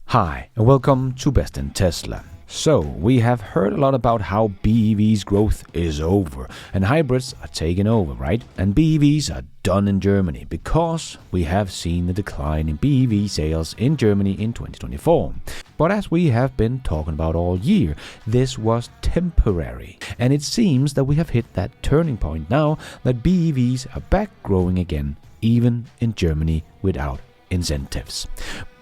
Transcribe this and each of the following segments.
Hi, and welcome to Best in Tesla. So, we have heard a lot about how BEVs growth is over, and hybrids are taking over, right? And BEVs are done in Germany, because we have seen the decline in BEV sales in Germany in 2024. But as we have been talking about all year, this was temporary. And it seems that we have hit that turning point now that BEVs are back growing again, even in Germany without incentives.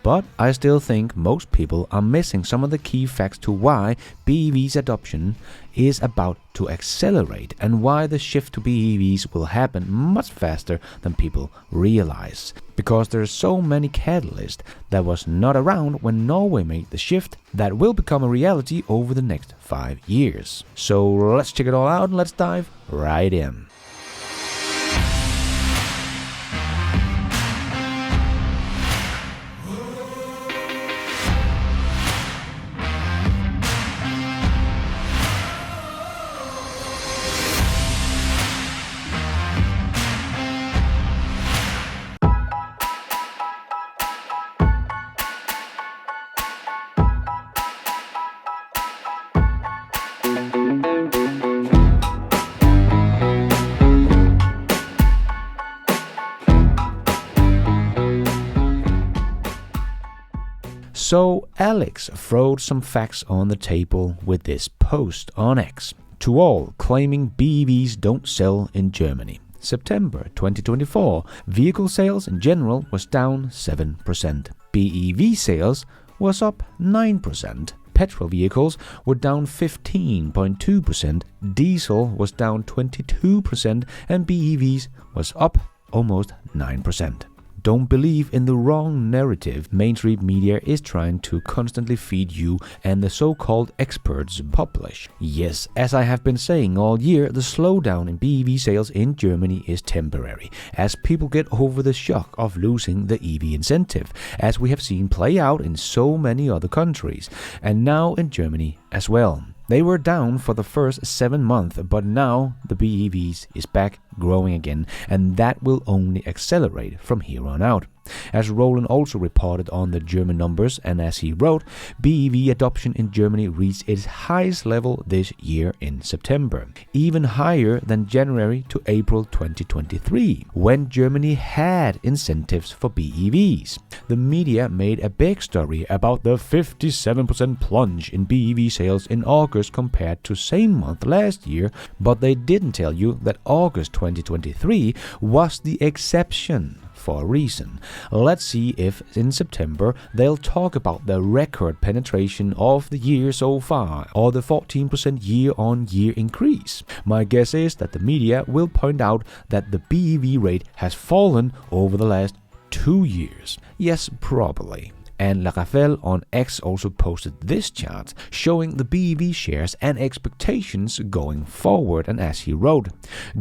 But I still think most people are missing some of the key facts to why BEV's adoption is about to accelerate and why the shift to BEVs will happen much faster than people realize. Because there are so many catalysts that was not around when Norway made the shift that will become a reality over the next 5 years. So let's check it all out and let's dive right in. So Alex throwed some facts on the table with this post on X. To all claiming BEVs don't sell in Germany. September 2024, vehicle sales in general was down 7%. BEV sales was up 9%. Petrol vehicles were down 15.2%. Diesel was down 22%. And BEVs was up almost 9%. Don't believe in the wrong narrative mainstream media is trying to constantly feed you and the so-called experts publish. Yes, as I have been saying all year, the slowdown in BEV sales in Germany is temporary, as people get over the shock of losing the EV incentive, as we have seen play out in so many other countries, and now in Germany as well. They were down for the first 7 months, but now the BEVs is back growing again, and that will only accelerate from here on out. As Roland also reported on the German numbers, and as he wrote, BEV adoption in Germany reached its highest level this year in September, even higher than January to April 2023, when Germany had incentives for BEVs. The media made a big story about the 57% plunge in BEV sales in August compared to same month last year, but they didn't tell you that August 2023 was the exception. For a reason. Let's see if in September they'll talk about the record penetration of the year so far or the 14% year-on-year increase. My guess is that the media will point out that the BEV rate has fallen over the last 2 years. Yes, probably. And Laravel on X also posted this chart showing the BEV shares and expectations going forward, and as he wrote,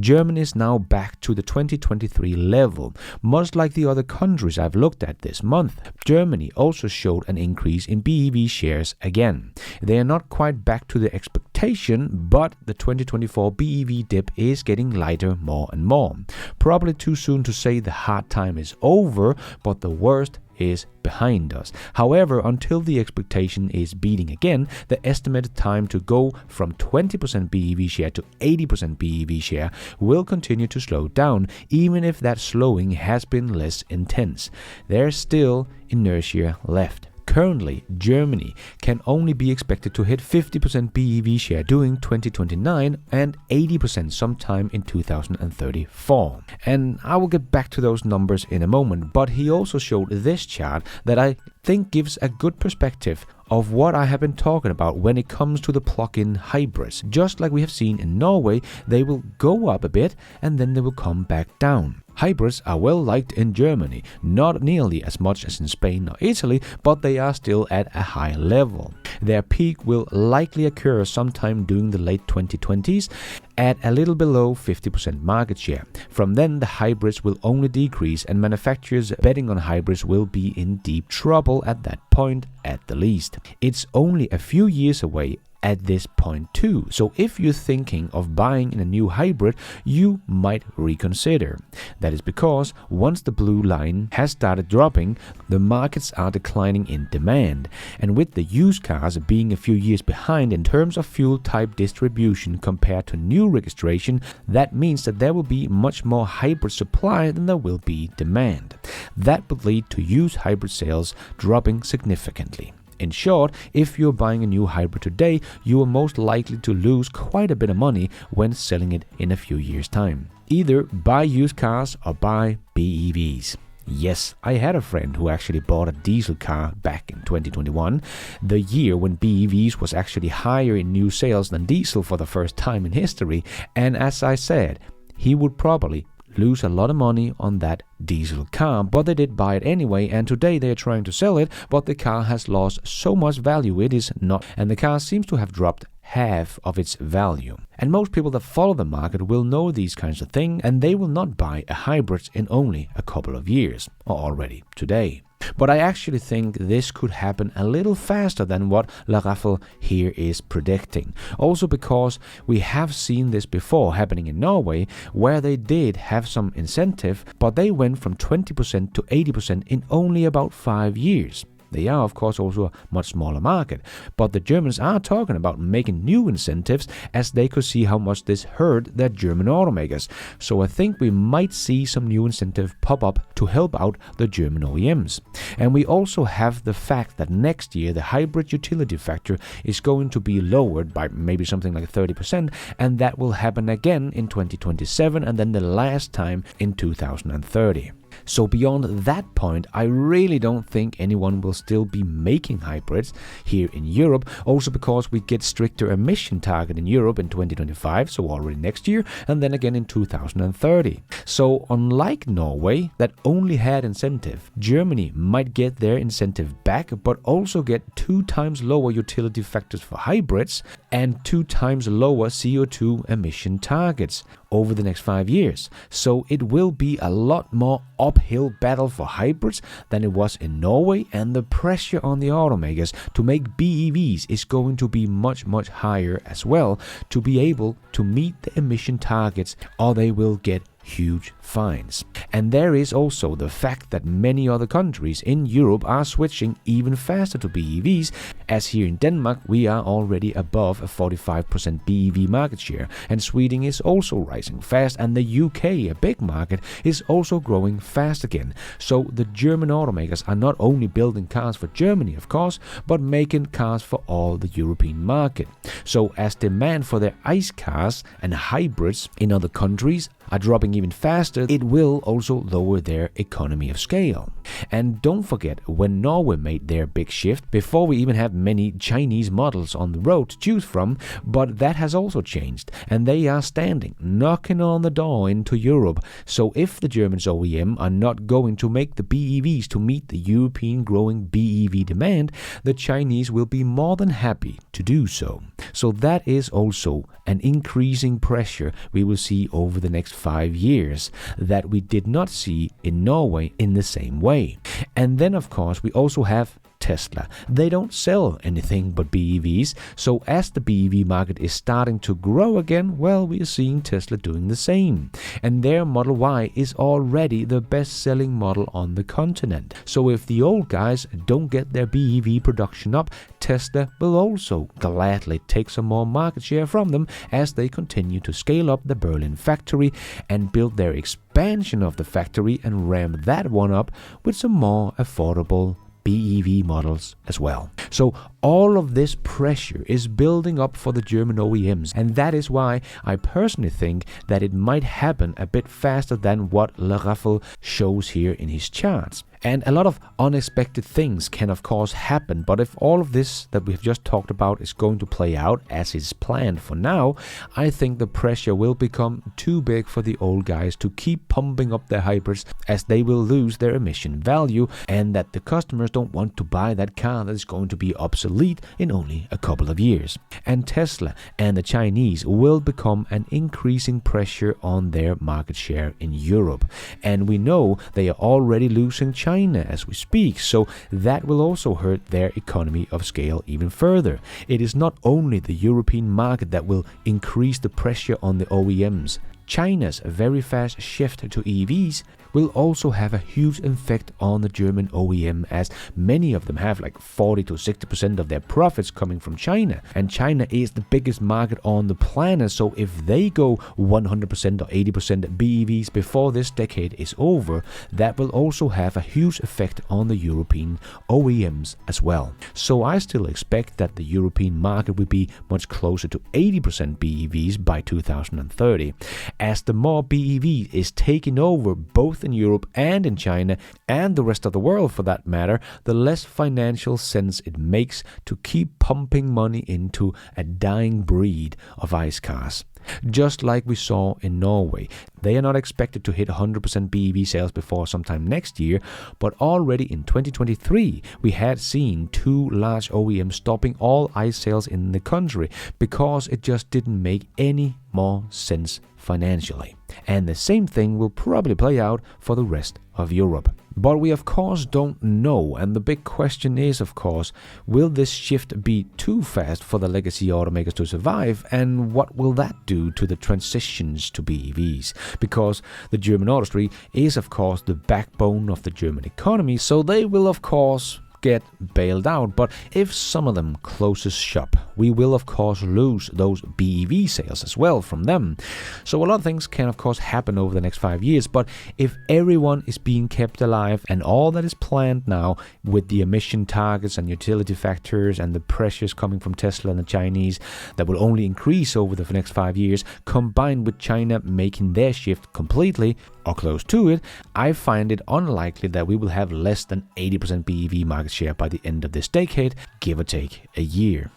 Germany is now back to the 2023 level, much like the other countries I've looked at this month. Germany also showed an increase in BEV shares again. They are not quite back to the expectation, but the 2024 BEV dip is getting lighter more and more. Probably too soon to say the hard time is over, but the worst is behind us. However, until the expectation is beating again, the estimated time to go from 20% BEV share to 80% BEV share will continue to slow down, even if that slowing has been less intense. There's still inertia left. Currently, Germany can only be expected to hit 50% BEV share during 2029 and 80% sometime in 2034. And I will get back to those numbers in a moment, but he also showed this chart that I think gives a good perspective of what I have been talking about when it comes to the plug-in hybrids. Just like we have seen in Norway, they will go up a bit and then they will come back down. Hybrids are well liked in Germany, not nearly as much as in Spain or Italy, but they are still at a high level. Their peak will likely occur sometime during the late 2020s at a little below 50% market share. From then, the hybrids will only decrease, and manufacturers betting on hybrids will be in deep trouble at that point at the least. It's only a few years away, at this point too. So if you're thinking of buying a new hybrid, you might reconsider. That is because once the blue line has started dropping, the markets are declining in demand. And with the used cars being a few years behind in terms of fuel type distribution compared to new registration, that means that there will be much more hybrid supply than there will be demand. That would lead to used hybrid sales dropping significantly. In short, if you're buying a new hybrid today, you are most likely to lose quite a bit of money when selling it in a few years' time. Either buy used cars or buy BEVs. Yes, I had a friend who actually bought a diesel car back in 2021, the year when BEVs was actually higher in new sales than diesel for the first time in history, and as I said, he would probably lose a lot of money on that diesel car, but they did buy it anyway, and today they are trying to sell it, but the car has lost so much value it is not, and the car seems to have dropped half of its value. And most people that follow the market will know these kinds of things, and they will not buy a hybrid in only a couple of years, or already today. But I actually think this could happen a little faster than what La Raffle here is predicting. Also because we have seen this before happening in Norway, where they did have some incentive, but they went from 20% to 80% in only about 5 years. They are, of course, also a much smaller market, but the Germans are talking about making new incentives as they could see how much this hurt their German automakers. So I think we might see some new incentive pop up to help out the German OEMs. And we also have the fact that next year the hybrid utility factor is going to be lowered by maybe something like 30%, and that will happen again in 2027 and then the last time in 2030. So beyond that point, I really don't think anyone will still be making hybrids here in Europe, also because we get stricter emission target in Europe in 2025, so already next year, and then again in 2030. So unlike Norway, that only had incentive, Germany might get their incentive back, but also get 2 times lower utility factors for hybrids and 2 times lower CO2 emission targets over the next 5 years. So it will be a lot more uphill battle for hybrids than it was in Norway, and the pressure on the automakers to make BEVs is going to be much higher as well to be able to meet the emission targets, or they will get huge fines. And there is also the fact that many other countries in Europe are switching even faster to BEVs, as here in Denmark we are already above a 45% BEV market share, and Sweden is also rising fast, and the UK, a big market, is also growing fast again. So the German automakers are not only building cars for Germany, of course, but making cars for all the European market. So as demand for their ICE cars and hybrids in other countries are dropping even faster, it will also lower their economy of scale. And don't forget, when Norway made their big shift, before we even had many Chinese models on the road to choose from, but that has also changed, and they are standing, knocking on the door into Europe. So if the Germans OEM are not going to make the BEVs to meet the European growing BEV demand, the Chinese will be more than happy to do so. So that is also an increasing pressure we will see over the next 5 years that we did not see in Norway in the same way. And then, of course, we also have Tesla. They don't sell anything but BEVs, so as the BEV market is starting to grow again, well, we are seeing Tesla doing the same. And their Model Y is already the best-selling model on the continent. So if the old guys don't get their BEV production up, Tesla will also gladly take some more market share from them as they continue to scale up the Berlin factory and build their expansion of the factory and ramp that one up with some more affordable BEV models as well. So all of this pressure is building up for the German OEMs, and that is why I personally think that it might happen a bit faster than what Le Raffle shows here in his charts. And a lot of unexpected things can of course happen, but if all of this that we've just talked about is going to play out as is planned for now, I think the pressure will become too big for the old guys to keep pumping up their hybrids, as they will lose their emission value, and that the customers don't want to buy that car that is going to be obsolete obsolete in only a couple of years. And Tesla and the Chinese will become an increasing pressure on their market share in Europe. And we know they are already losing China as we speak, so that will also hurt their economy of scale even further. It is not only the European market that will increase the pressure on the OEMs. China's very fast shift to EVs will also have a huge effect on the German OEM, as many of them have like 40 to 60% of their profits coming from China. And China is the biggest market on the planet, so if they go 100% or 80% BEVs before this decade is over, that will also have a huge effect on the European OEMs as well. So I still expect that the European market will be much closer to 80% BEVs by 2030. As the more BEV is taking over both in Europe and in China, and the rest of the world for that matter, the less financial sense it makes to keep pumping money into a dying breed of ICE cars. Just like we saw in Norway. They are not expected to hit 100% BEV sales before sometime next year, but already in 2023 we had seen 2 large OEMs stopping all ICE sales in the country because it just didn't make any more sense financially. And the same thing will probably play out for the rest of Europe. But we of course don't know, and the big question is of course, will this shift be too fast for the legacy automakers to survive, and what will that do to the transitions to BEVs? Because the German industry is of course the backbone of the German economy, so they will of course get bailed out. But if some of them closes shop, we will of course lose those BEV sales as well from them. So a lot of things can of course happen over the next 5 years, but if everyone is being kept alive and all that is planned now with the emission targets and utility factors and the pressures coming from Tesla and the Chinese that will only increase over the next 5 years, combined with China making their shift completely or close to it, I find it unlikely that we will have less than 80% BEV market share by the end of this decade, give or take a year.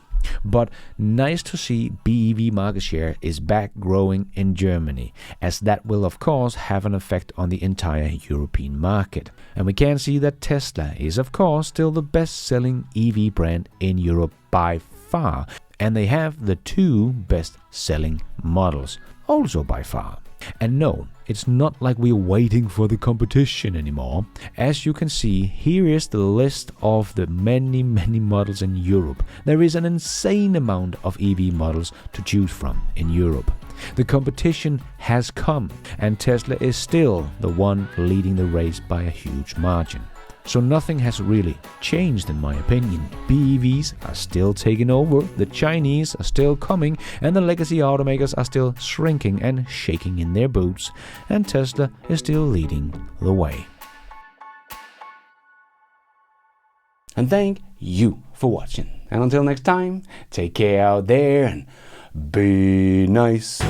But nice to see BEV market share is back growing in Germany, as that will of course have an effect on the entire European market. And we can see that Tesla is of course still the best-selling EV brand in Europe by far, and they have the 2 best-selling models also by far. And no, it's not like we're waiting for the competition anymore. As you can see, here is the list of the many models in Europe. There is an insane amount of EV models to choose from in Europe. The competition has come, and Tesla is still the one leading the race by a huge margin. So nothing has really changed in my opinion. BEVs are still taking over, the Chinese are still coming, and the legacy automakers are still shrinking and shaking in their boots, and Tesla is still leading the way. And thank you for watching. And until next time, take care out there and be nice.